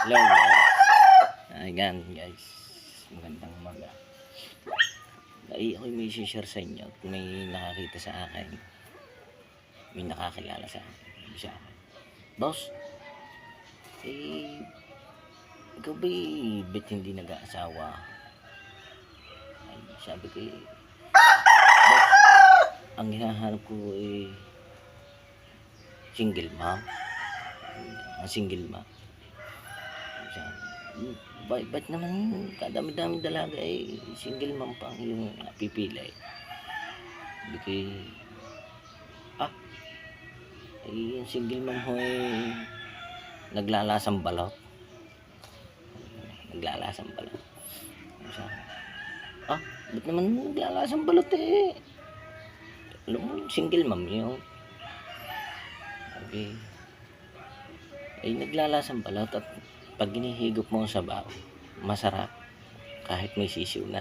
Hello guys. Ayan guys. Magandang umaga. Ay, ako may share sa inyo. May nakakita sa akin. May nakakilala sa akin. Sabi sa akin, boss, ikaw ba ba't hindi nag-aasawa? Ay, sabi ko boss, ang hinahanap ko single mom. Ang single mom. Ba't naman kadami-dami dalaga single mom pa yung pipili? Sabi ko, yung single mom ho naglalasang balot. Naglalasang balot. Ba't naman naglalasang balot alam mo, single mom yun. Sabi, naglalasang balot at pag hinihigop mo sa baw, masarap kahit may sisiw na.